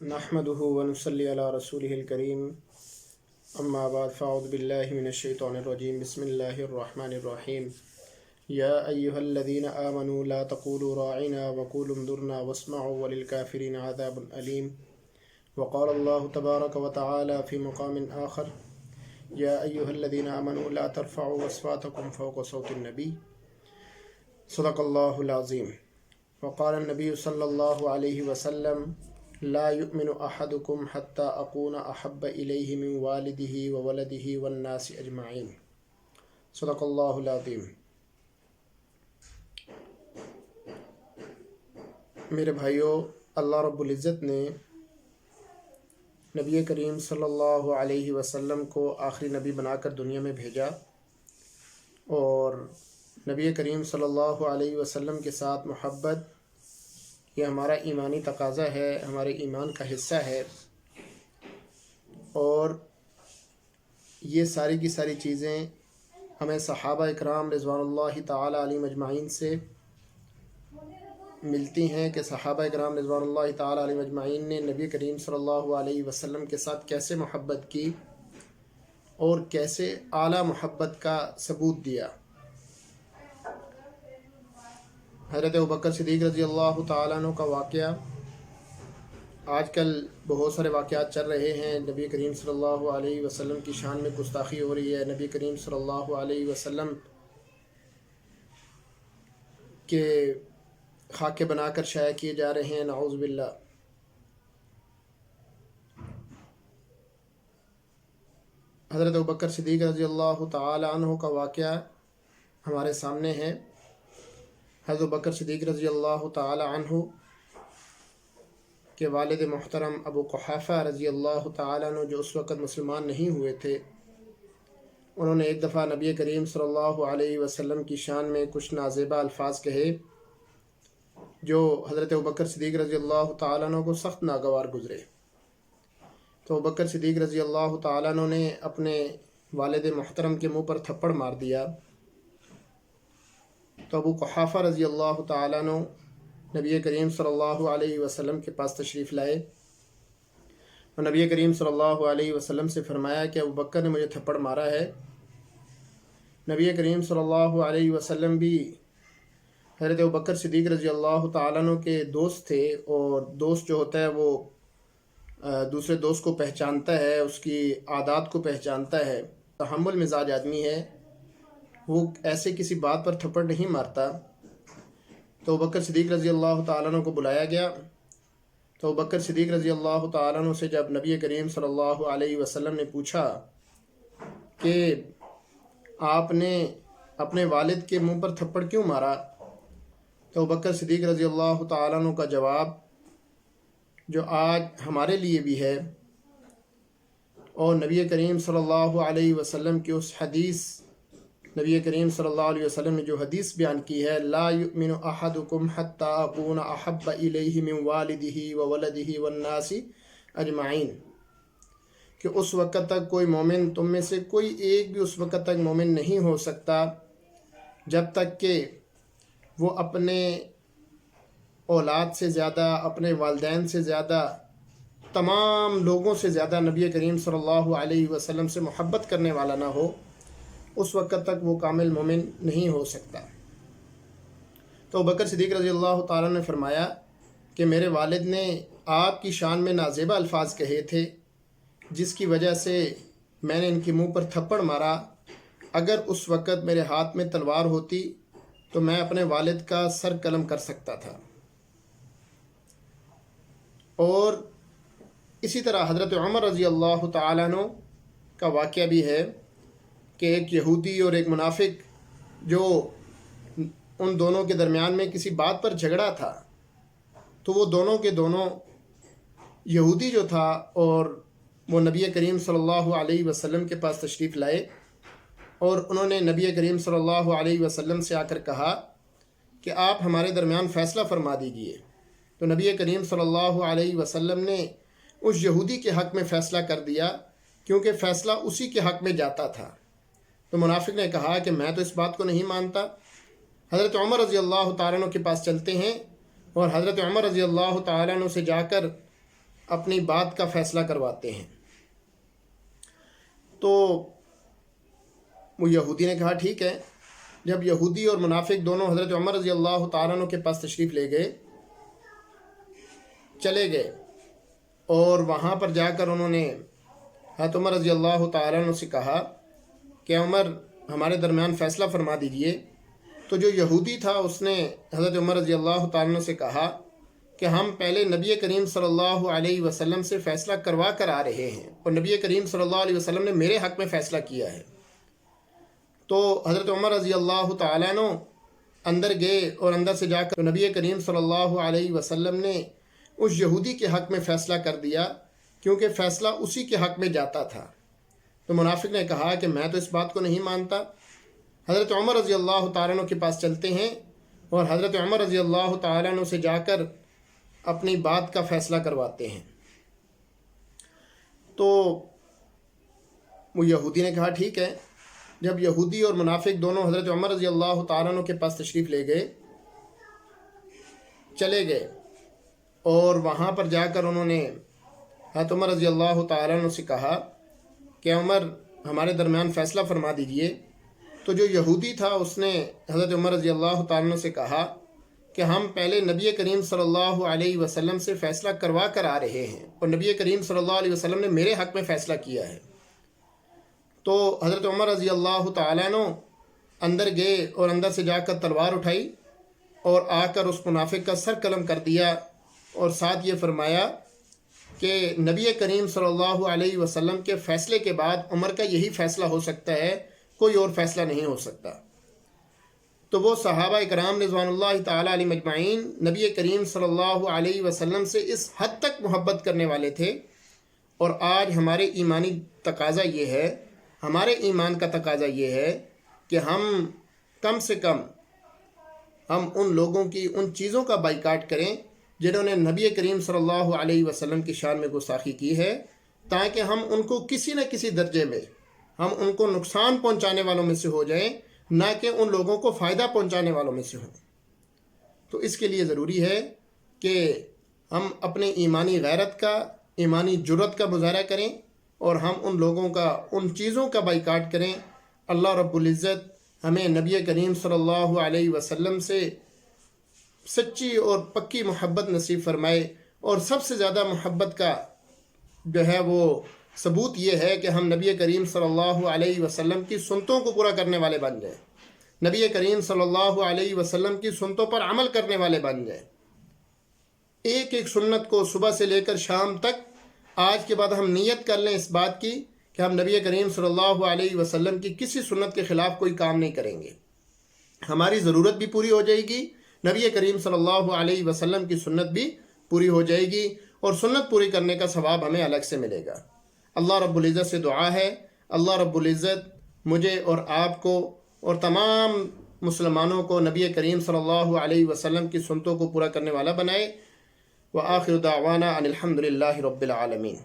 نحمده ونصلي على رسوله الكريم اما بعد فاعوذ بالله من الشيطان الرجيم بسم الله الرحمن الرحيم يا أيها الذين آمنوا لا تقولوا راعنا وقولوا انظرنا واسمعوا وللكافرين عذاب أليم وقال الله تبارك وتعالى في مقام آخر يا أيها الذين آمنوا لا ترفعوا أصواتكم فوق صوت النبي صدق الله العظيم وقال النبي صلى الله عليه وسلم لا يؤمن أحدكم حتى أكون أحب إليه من والده وولده والناس أجمعين صدق الله العظيم۔ میرے بھائیوں، اللہ رب العزت نے نبی کریم صلی اللہ علیہ وسلم کو آخری نبی بنا کر دنیا میں بھیجا، اور نبی کریم صلی اللہ علیہ وسلم کے ساتھ محبت یہ ہمارا ایمانی تقاضا ہے، ہمارے ایمان کا حصہ ہے، اور یہ ساری کی ساری چیزیں ہمیں صحابہ اکرام رضوان اللہ تعالی علیہم اجمعین سے ملتی ہیں کہ صحابہ اکرام رضوان اللہ تعالی علیہم اجمعین نے نبی کریم صلی اللہ علیہ وسلم کے ساتھ کیسے محبت کی اور کیسے اعلیٰ محبت کا ثبوت دیا۔ حضرت ابوبکر صدیق رضی اللہ تعالیٰ عنہ کا واقعہ، آج کل بہت سارے واقعات چل رہے ہیں، نبی کریم صلی اللہ علیہ وسلم کی شان میں گستاخی ہو رہی ہے، نبی کریم صلی اللہ علیہ وسلم کے خاکے بنا کر شائع کیے جا رہے ہیں، نعوذ باللہ۔ حضرت ابوبکر صدیق رضی اللہ تعالی عنہ کا واقعہ ہمارے سامنے ہے۔ حضرت ابوبکر صدیق رضی اللہ تعالی عنہ کے والد محترم ابو قحافہ رضی اللہ تعالی عنہ، جو اس وقت مسلمان نہیں ہوئے تھے، انہوں نے ایک دفعہ نبی کریم صلی اللہ علیہ وسلم کی شان میں کچھ نازیبہ الفاظ کہے جو حضرت ابوبکر صدیق رضی اللہ تعالیٰ عنہ کو سخت ناگوار گزرے۔ تو ابوبکر صدیق رضی اللہ تعالیٰ عنہ نے اپنے والد محترم کے منہ پر تھپڑ مار دیا۔ تو ابو قحافہ رضی اللہ تعالیٰ عنہ نبی کریم صلی اللہ علیہ وسلم کے پاس تشریف لائے، اور نبی کریم صلی اللہ علیہ وسلم سے فرمایا کہ ابوبکر نے مجھے تھپڑ مارا ہے۔ نبی کریم صلی اللہ علیہ وسلم بھی حضرت ابوبکر صدیق رضی اللہ تعالیٰ عنہ کے دوست تھے، اور دوست جو ہوتا ہے وہ دوسرے دوست کو پہچانتا ہے، اس کی عادات کو پہچانتا ہے، تحمل مزاج آدمی ہے، وہ ایسے کسی بات پر تھپڑ نہیں مارتا۔ تو ابوبکر صدیق رضی اللہ تعالیٰ عنہ کو بلایا گیا۔ تو ابوبکر صدیق رضی اللہ تعالیٰ عنہ سے جب نبی کریم صلی اللہ علیہ وسلم نے پوچھا کہ آپ نے اپنے والد کے منہ پر تھپڑ کیوں مارا، تو ابوبکر صدیق رضی اللہ تعالیٰ عنہ کا جواب جو آج ہمارے لیے بھی ہے، اور نبی کریم صلی اللہ علیہ وسلم کی اس حدیث، نبی کریم صلی اللہ علیہ وسلم نے جو حدیث بیان کی ہے، لا یؤمن احدکم حتی اکون احب الیہ من والدہ وولدہ والناس اجمعین، کہ اس وقت تک کوئی مومن، تم میں سے کوئی ایک بھی اس وقت تک مومن نہیں ہو سکتا جب تک کہ وہ اپنے اولاد سے زیادہ، اپنے والدین سے زیادہ، تمام لوگوں سے زیادہ نبی کریم صلی اللہ علیہ وسلم سے محبت کرنے والا نہ ہو، اس وقت تک وہ کامل مومن نہیں ہو سکتا۔ تو ابوبکر صدیق رضی اللہ تعالیٰ نے فرمایا کہ میرے والد نے آپ کی شان میں نازیبہ الفاظ کہے تھے، جس کی وجہ سے میں نے ان کے منہ پر تھپڑ مارا۔ اگر اس وقت میرے ہاتھ میں تلوار ہوتی تو میں اپنے والد کا سر قلم کر سکتا تھا۔ اور اسی طرح حضرت عمر رضی اللہ تعالیٰ عنہ کا واقعہ بھی ہے کہ ایک یہودی اور ایک منافق جو ان دونوں کے درمیان میں کسی بات پر جھگڑا تھا، تو وہ دونوں کے دونوں، یہودی جو تھا اور وہ نبی کریم صلی اللہ علیہ وسلم کے پاس تشریف لائے، اور انہوں نے نبی کریم صلی اللہ علیہ وسلم سے آ کر کہا کہ آپ ہمارے درمیان فیصلہ فرما دیجیے۔ تو نبی کریم صلی اللہ علیہ وسلم نے اس یہودی کے حق میں فیصلہ کر دیا، کیونکہ فیصلہ اسی کے حق میں جاتا تھا۔ تو منافق نے کہا کہ میں تو اس بات کو نہیں مانتا۔ حضرت عمر رضی اللہ تعالیٰ عنہ کے پاس چلتے ہیں، اور حضرت عمر رضی اللہ تعالیٰ عنہ سے جا کر اپنی بات کا فیصلہ کرواتے ہیں۔ تو وہ یہودی نے کہا ٹھیک ہے۔ جب یہودی اور منافق دونوں حضرت عمر رضی اللہ تعالیٰ عنہ کے پاس تشریف لے گئے، چلے گئے، اور وہاں پر جا کر انہوں نے حضرت عمر رضی اللہ تعالیٰ عنہ سے کہا کہ عمر ہمارے درمیان فیصلہ فرما دیجئے۔ تو جو یہودی تھا اس نے حضرت عمر رضی اللہ تعالیٰ عنہ سے کہا کہ ہم پہلے نبی کریم صلی اللہ علیہ وسلم سے فیصلہ کروا کر آ رہے ہیں، اور نبی کریم صلی اللہ علیہ وسلم نے میرے حق میں فیصلہ کیا ہے۔ تو حضرت عمر رضی اللہ تعالیٰ عنہ اندر گئے، اور اندر سے جا کر نبی کریم صلی اللہ علیہ وسلم نے اس یہودی کے حق میں فیصلہ کر دیا، کیونکہ فیصلہ اسی کے حق میں جاتا تھا۔ تو منافق نے کہا کہ میں تو اس بات کو نہیں مانتا۔ حضرت عمر رضی اللہ تعالیٰ عنہ کے پاس چلتے ہیں، اور حضرت عمر رضی اللہ تعالیٰ عنہ سے جا کر اپنی بات کا فیصلہ کرواتے ہیں۔ تو وہ یہودی نے کہا ٹھیک ہے۔ جب یہودی اور منافق دونوں حضرت عمر رضی اللہ تعالیٰ عنہ کے پاس تشریف لے گئے، چلے گئے، اور وہاں پر جا کر انہوں نے حضرت عمر رضی اللہ تعالیٰ عنہ سے کہا کہ عمر ہمارے درمیان فیصلہ فرما دیجئے۔ تو جو یہودی تھا اس نے حضرت عمر رضی اللہ تعالیٰ عنہ سے کہا کہ ہم پہلے نبی کریم صلی اللہ علیہ وسلم سے فیصلہ کروا کر آ رہے ہیں، اور نبی کریم صلی اللہ علیہ وسلم نے میرے حق میں فیصلہ کیا ہے۔ تو حضرت عمر رضی اللہ تعالیٰ عنہ اندر گئے، اور اندر سے جا کر تلوار اٹھائی، اور آ کر اس منافق کا سر قلم کر دیا، اور ساتھ یہ فرمایا کہ نبی کریم صلی اللہ علیہ وسلم کے فیصلے کے بعد عمر کا یہی فیصلہ ہو سکتا ہے، کوئی اور فیصلہ نہیں ہو سکتا۔ تو وہ صحابہ اکرام رضوان اللہ تعالیٰ علیہ مجمعین نبی کریم صلی اللہ علیہ وسلم سے اس حد تک محبت کرنے والے تھے، اور آج ہمارے ایمانی تقاضا یہ ہے، ہمارے ایمان کا تقاضا یہ ہے کہ ہم کم سے کم ہم ان لوگوں کی ان چیزوں کا بائیکاٹ کریں جنہوں نے نبی کریم صلی اللہ علیہ وسلم کی شان میں گستاخی کی ہے، تاکہ ہم ان کو کسی نہ کسی درجے میں ہم ان کو نقصان پہنچانے والوں میں سے ہو جائیں، نہ کہ ان لوگوں کو فائدہ پہنچانے والوں میں سے ہوں۔ تو اس کے لیے ضروری ہے کہ ہم اپنے ایمانی غیرت کا، ایمانی جرت کا مظاہرہ کریں، اور ہم ان لوگوں کا، ان چیزوں کا بائیکاٹ کریں۔ اللہ رب العزت ہمیں نبی کریم صلی اللہ علیہ وسلم سے سچی اور پکی محبت نصیب فرمائے، اور سب سے زیادہ محبت کا جو ہے وہ ثبوت یہ ہے کہ ہم نبی کریم صلی اللہ علیہ وسلم کی سنتوں کو پورا کرنے والے بن جائیں، نبی کریم صلی اللہ علیہ وسلم کی سنتوں پر عمل کرنے والے بن جائیں۔ ایک ایک سنت کو صبح سے لے کر شام تک آج کے بعد ہم نیت کر لیں اس بات کی کہ ہم نبی کریم صلی اللہ علیہ وسلم کی کسی سنت کے خلاف کوئی کام نہیں کریں گے۔ ہماری ضرورت بھی پوری ہو جائے گی، نبی کریم صلی اللہ علیہ وسلم کی سنت بھی پوری ہو جائے گی، اور سنت پوری کرنے کا ثواب ہمیں الگ سے ملے گا۔ اللہ رب العزت سے دعا ہے، اللہ رب العزت مجھے اور آپ کو اور تمام مسلمانوں کو نبی کریم صلی اللہ علیہ وسلم کی سنتوں کو پورا کرنے والا بنائے۔ وآخر دعوانا ان الحمد للہ رب العالمین۔